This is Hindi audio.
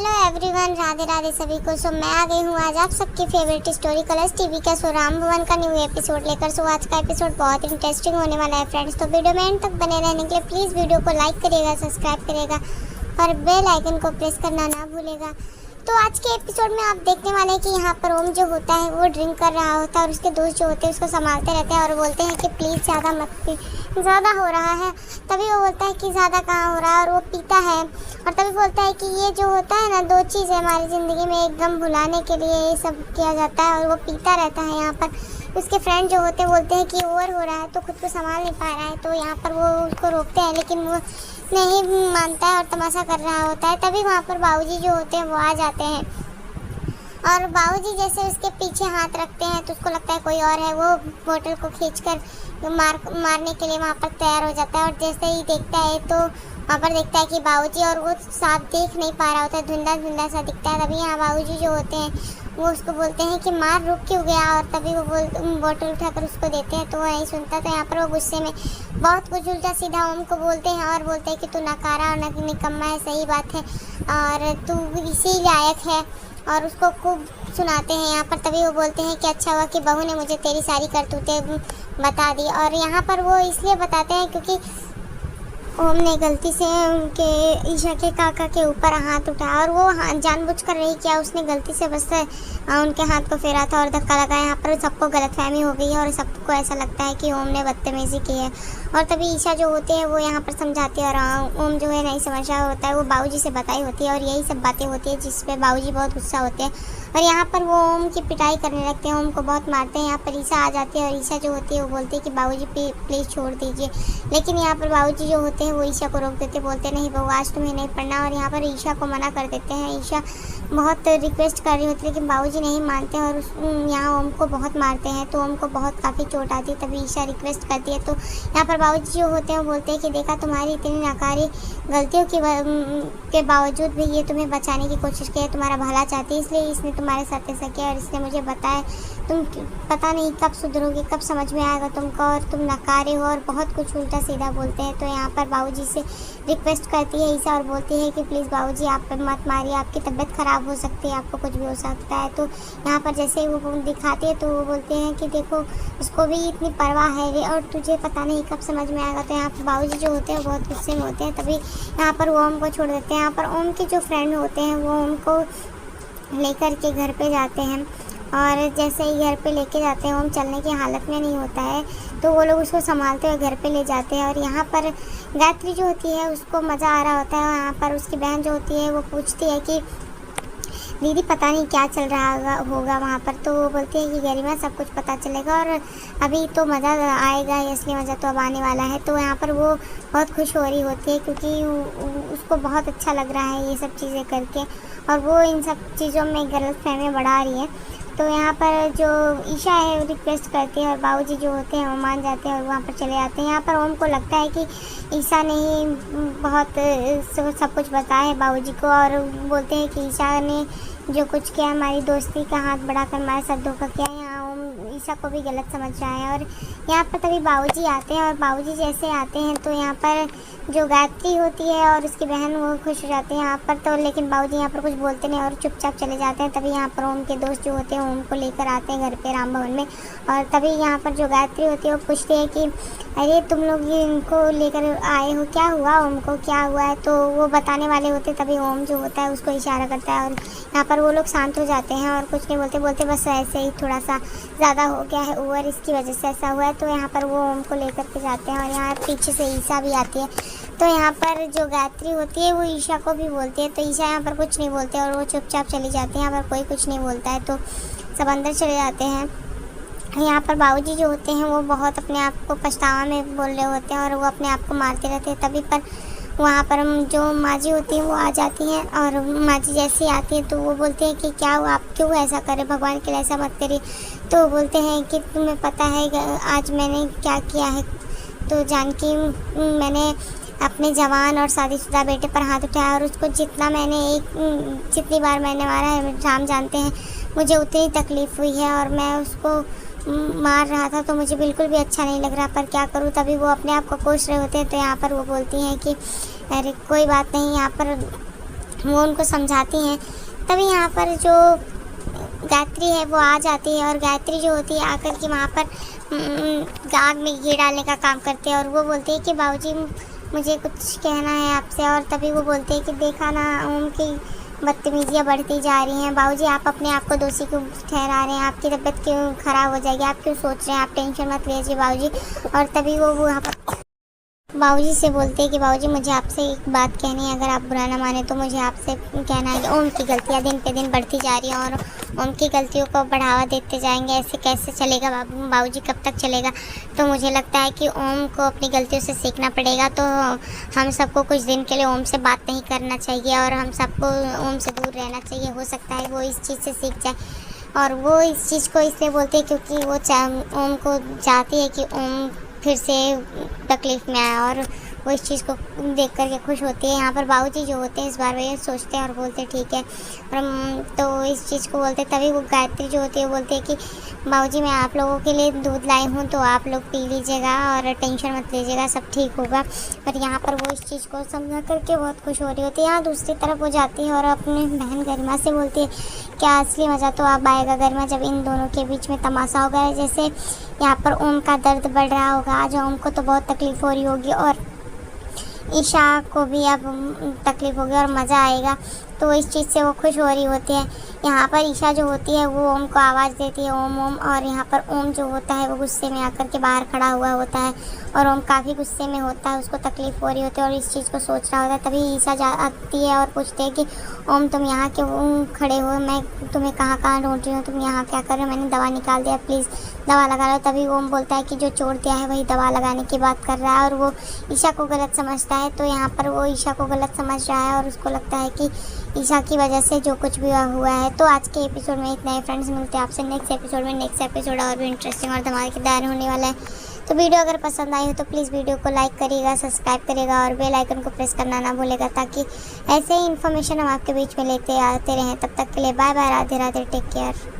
हेलो एवरीवन, राधे राधे सभी को। मैं आ गई हूँ आज आप सबकी फेवरेट स्टोरी कलर्स टीवी का राम भवन का न्यू एपिसोड लेकर। आज का एपिसोड बहुत इंटरेस्टिंग होने वाला है फ्रेंड्स। तो वीडियो में एंड तक बने रहने के लिए प्लीज़ वीडियो को लाइक करिएगा, सब्सक्राइब करिएगा और बेल आइकन को प्रेस करना ना भूलेगा। तो आज के एपिसोड में आप देखने वाले हैं कि यहाँ पर ओम जो होता है वो ड्रिंक कर रहा होता है और उसके दोस्त जो होते हैं उसको संभालते रहते हैं और बोलते हैं कि प्लीज़ ज़्यादा मत पी, ज़्यादा हो रहा है। तभी वो बोलता है कि ज़्यादा कहाँ हो रहा है और वो पीता है और तभी बोलता है कि ये जो होता है ना, दो चीज़ है हमारी ज़िंदगी में, एक गम भुलाने के लिए ये सब किया जाता है और वो पीता रहता है। यहाँ पर उसके फ्रेंड जो होते हैं बोलते हैं कि ओवर हो रहा है तो खुद को संभाल नहीं पा रहा है, तो यहाँ पर वो उसको रोकते हैं लेकिन वो नहीं मानता है और तमाशा कर रहा होता है। तभी वहाँ पर बाबूजी जो होते हैं वो आ जाते हैं और बाबूजी जैसे उसके पीछे हाथ रखते हैं तो उसको लगता है कोई और है। वो बोतल को खींचकर मारने के लिए वहाँ पर तैयार हो जाता है और जैसे ही देखता है तो वहाँ पर देखता है कि बाबूजी, और वो साफ देख नहीं पा रहा होता है, धुंधला धुंधला सा दिखता है। तभी यहाँ बाबूजी जो होते हैं वो उसको बोलते हैं कि मार, रुक क्यों गया, और तभी वो बोतल उठाकर उसको देते हैं तो वो नहीं सुनता। तो यहाँ पर वो गुस्से में बहुत कुछ उल्टा सीधा ओम को बोलते हैं और बोलते हैं कि तू नकारा और निकम्मा है, सही बात है और तू इसी लायक है, और उसको खूब सुनाते हैं यहाँ पर। तभी वो बोलते हैं कि अच्छा हुआ कि बहू ने मुझे तेरी सारी करतूतें बता दी, और यहाँ पर वो इसलिए बताते हैं क्योंकि ओम ने गलती से उनके ईशा के काका के ऊपर हाथ उठाया और वो जानबूझकर नहीं किया, उसने गलती से बस उनके हाथ को फेरा था और धक्का लगा। यहाँ पर सबको गलतफहमी हो गई है और सबको ऐसा लगता है कि ओम ने बदतमीज़ी की है। और तभी ईशा जो होती है वो यहाँ पर समझाती है और ओम जो है नहीं समझ रहा होता है, वो बाबूजी से बताई होती है और यही सब बातें होती है जिस पे बाबूजी बहुत गुस्सा होते हैं और यहाँ पर वो ओम की पिटाई करने लगते हैं, ओम को बहुत मारते हैं। यहाँ पर ईशा आ जाती है और ईशा जो होती है वो बोलती है कि बाबूजी प्लीज़ छोड़ दीजिए, लेकिन यहाँ पर बाबूजी जो होते हैं वो ईशा को रोक देते, बोलते नहीं बहू आज तुम्हें नहीं पढ़ना, और यहाँ पर ईशा को मना कर देते हैं। ईशा बहुत रिक्वेस्ट कर रही होती है लेकिन बाबूजी नहीं मानते हैं और यहाँ ओम को बहुत मारते हैं, तो ओम को बहुत काफ़ी चोट आती है। तभी ईशा रिक्वेस्ट करती है तो यहाँ पर बाबूजी जो होते हैं बोलते हैं कि देखा, तुम्हारी इतनी नाकारी गलतियों के बावजूद भी ये तुम्हें बचाने की कोशिश की है, तुम्हारा भला चाहती है, इसलिए इसने तुम्हारे साथ ऐसा किया और इसने मुझे बताया। तुम पता नहीं कब सुधरोगे, कब समझ में आएगा तुमको, और तुम नकारे हो, और बहुत कुछ उल्टा सीधा बोलते हैं। तो यहाँ पर बाबूजी से रिक्वेस्ट करती है ईशा और बोलती है कि प्लीज़ बाबूजी आप पर मत मारिए, आपकी तबीयत ख़राब हो सकती है, आपको कुछ भी हो सकता है। तो यहाँ पर जैसे ही वो दिखाते हैं तो वो बोलते हैं कि देखो उसको भी इतनी परवाह है और तुझे पता नहीं कब समझ में आएगा। तो यहाँ पर बाबूजी जो होते हैं बहुत गुस्से में होते हैं। तभी यहाँ पर वो ओम को छोड़ देते हैं। यहाँ पर ओम के जो फ्रेंड होते हैं वो ओम को लेकर के घर पे जाते हैं और जैसे ही घर पे लेके जाते हैं, ओम चलने की हालत में नहीं होता है, तो वो लोग उसको संभालते हुए घर पे ले जाते हैं। और यहाँ पर गायत्री जो होती है उसको मज़ा आ रहा होता है। यहाँ पर उसकी बहन जो होती है वो पूछती है कि दीदी पता नहीं क्या चल रहा होगा वहाँ पर, तो वो बोलती है कि गरिमा सब कुछ पता चलेगा और अभी तो मज़ा आएगा, असली मज़ा तो अब आने वाला है। तो यहाँ पर वो बहुत खुश हो रही होती है क्योंकि उसको बहुत अच्छा लग रहा है ये सब चीज़ें करके, और वो इन सब चीज़ों में गलतफहमी बढ़ा रही है। तो यहाँ पर जो ईशा है रिक्वेस्ट करती है और बाबूजी जो होते हैं वो मान जाते हैं और वहाँ पर चले जाते हैं। यहाँ पर ओम को लगता है कि ईशा ने ही बहुत सब कुछ बताया है बाबूजी को, और बोलते हैं कि ईशा ने जो कुछ किया हमारी दोस्ती का हाथ बढ़ाकर हमारे साथ धोखा किया। यहाँ ओम ईशा को भी गलत समझ रहा है और यहाँ पर तभी बाबूजी आते हैं और बाबूजी जैसे आते हैं तो यहाँ पर जो गायत्री होती है और उसकी बहन वो खुश हो जाते हैं यहाँ पर। तो लेकिन बाबूजी यहाँ पर कुछ बोलते नहीं और चुपचाप चले जाते हैं। तभी यहाँ पर ओम के दोस्त जो होते हैं ओम को लेकर आते हैं घर पे राम भवन में, और तभी यहाँ पर जो गायत्री होती है वो पूछती है कि अरे तुम लोग इनको लेकर आए हो, क्या हुआ, ओम को क्या हुआ है। तो वो बताने वाले होते तभी ओम जो होता है उसको इशारा करता है और यहाँ पर वो लोग शांत हो जाते हैं और कुछ नहीं बोलते, बोलते बस ऐसे ही थोड़ा सा ज़्यादा हो गया है ओवर, इसकी वजह से ऐसा हुआ है। तो यहाँ पर वो ओम को लेकर के जाते हैं और यहाँ पीछे से ईशा भी आती है। तो यहाँ पर जो गायत्री होती है वो ईशा को भी बोलती है, तो ईशा यहाँ पर कुछ नहीं बोलते और वो चुपचाप चली जाती है। यहाँ पर कोई कुछ नहीं बोलता है तो सब अंदर चले जाते हैं। यहाँ पर बाबूजी जो होते हैं वो बहुत अपने आप को पछतावा में बोल रहे होते हैं और वो अपने आप को मारते रहते हैं। तभी पर वहाँ पर जो माँ जी होती हैं वो आ जाती हैं और माँ जी जैसे आती है तो वो बोलते हैं कि क्या हुआ, आप क्यों ऐसा करें, भगवान के लिए ऐसा मत करिए। तो बोलते हैं कि तुम्हें पता है आज मैंने क्या किया है। तो जानकी मैंने अपने जवान और शादीशुदा बेटे पर हाथ उठाया और उसको जितनी बार मैंने मारा है राम जानते हैं, मुझे उतनी तकलीफ़ हुई है और मैं उसको मार रहा था तो मुझे बिल्कुल भी अच्छा नहीं लग रहा, पर क्या करूं। तभी वो अपने आप को कोस रहे होते हैं। तो यहाँ पर वो बोलती हैं कि अरे कोई बात नहीं, यहाँ पर वो उनको समझाती हैं। तभी यहाँ पर जो गायत्री है वो आ जाती है और गायत्री जो होती है आकर के वहाँ पर आग में घी डालने का काम करते हैं और वो बोलती है कि बाबूजी मुझे कुछ कहना है आपसे। और तभी वो बोलते हैं कि देखा ना ओम की बदतमीजियाँ बढ़ती जा रही हैं, बाबूजी आप अपने आप को दोषी क्यों ठहरा रहे हैं, आपकी तबीयत क्यों ख़राब हो जाएगी, आप क्यों सोच रहे हैं, आप टेंशन मत लीजिए बाबूजी। और तभी वो वहाँ पर बाबूजी से बोलते हैं कि बाबूजी मुझे आपसे एक बात कहनी है, अगर आप बुरा ना माने तो मुझे आपसे कहना है कि ओम की गलतियाँ दिन पे दिन बढ़ती जा रही हैं और ओम की गलतियों को बढ़ावा देते जाएंगे, ऐसे कैसे चलेगा बाबूजी, कब तक चलेगा। तो मुझे लगता है कि ओम को अपनी गलतियों से सीखना पड़ेगा। तो हम सबको कुछ दिन के लिए ओम से बात नहीं करना चाहिए और हम सबको ओम से दूर रहना चाहिए। हो सकता है वो इस चीज़ से सीख जाए। और वो इस चीज़ को इसलिए बोलते हैं क्योंकि वो ओम को चाहती है कि ओम फिर से तकलीफ़ में आए और वो इस चीज़ को देख कर के खुश होती है। यहाँ पर बाबूजी जो होते हैं इस बार ये सोचते हैं और बोलते हैं ठीक है। और तो इस चीज़ को बोलते हैं। तभी वो गायत्री जो होती है वो बोलती है कि बाबूजी मैं आप लोगों के लिए दूध लाई हूँ, तो आप लोग पी लीजिएगा और टेंशन मत लीजिएगा, सब ठीक होगा। पर यहाँ पर वो इस चीज़ को समझा करके बहुत खुश हो रही होती है। यहाँ दूसरी तरफ वो जाती है और अपनी बहन गरिमा से बोलती है क्या असली मज़ा तो अब आएगा गरिमा, जब इन दोनों के बीच में तमाशा होगा। जैसे यहाँ पर ओम का दर्द बढ़ रहा होगा, आज ओम को तो बहुत तकलीफ़ हो रही होगी और ईशा को भी अब तकलीफ़ होगी और मज़ा आएगा। तो इस चीज़ से वो खुश हो रही होती है। यहाँ पर ईशा जो होती है वो ओम को आवाज़ देती है ओम ओम, और यहाँ पर ओम जो होता है वो गुस्से में आकर के बाहर खड़ा हुआ होता है और ओम काफ़ी गुस्से में होता है, उसको तकलीफ़ हो रही होती है और इस चीज़ को सोच रहा होता है। तभी ईशा आती है और पूछती है कि ओम तुम यहाँ क्यों खड़े हो, मैं तुम्हें कहाँ कहाँ ढूंढ रही हूँ, तुम यहाँ क्या कर रहे हो, मैंने दवा निकाल दिया, प्लीज़ दवा लगा लो। तभी ओम बोलता है कि जो चोट दिया है वही दवा लगाने की बात कर रहा है और वो ईशा को गलत समझता है। तो यहाँ पर वो ईशा को गलत समझ रहा है और उसको लगता है कि ईशा की वजह से जो कुछ भी हुआ है। तो आज के एपिसोड में इतना ही फ्रेंड्स, मिलते हैं आपसे नेक्स्ट एपिसोड में। नेक्स्ट एपिसोड और भी इंटरेस्टिंग और धमाकेदार होने वाला है। तो वीडियो अगर पसंद आई हो तो प्लीज़ वीडियो को लाइक करिएगा, सब्सक्राइब करिएगा और बेल आइकन को प्रेस करना ना भूलेगा, ताकि ऐसे ही इन्फॉर्मेशन हम आपके बीच में लेते आते रहें। तब तक के लिए bye bye, Radhe Radhe, take care.